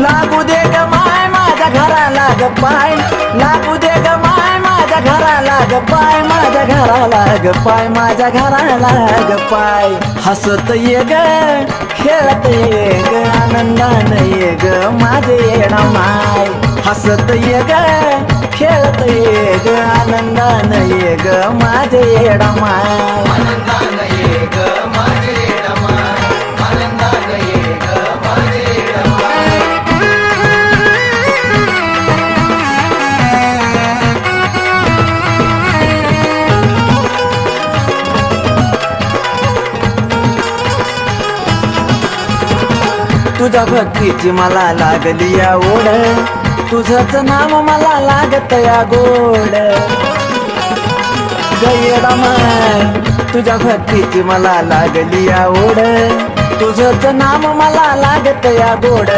लागू दे ग माय माझ्या घराला ग पाय, लागू दे ग माय माझ्या घराला ग पाय, माझ्या घराला ग पाय, माझ्या घराला ग पाय. हसत ये ग खेळत ये ग आनंदाने ये ग माझे येडा माय. हसत ये ग खेळत ये ग आनंदाने ये ग माझे येडा माय. आनंदाने ये ग माझे येडा माय, आनंदाने ये ग माझे येडा माय. तुझ्या भक्तीची मला लागली या ओढ, तुझंच नाम मला लागत या गोड. ग येडा माय तुझ्या भक्तीची मला लागली या ओढ, तुझंच नाम मला लागत या गोड.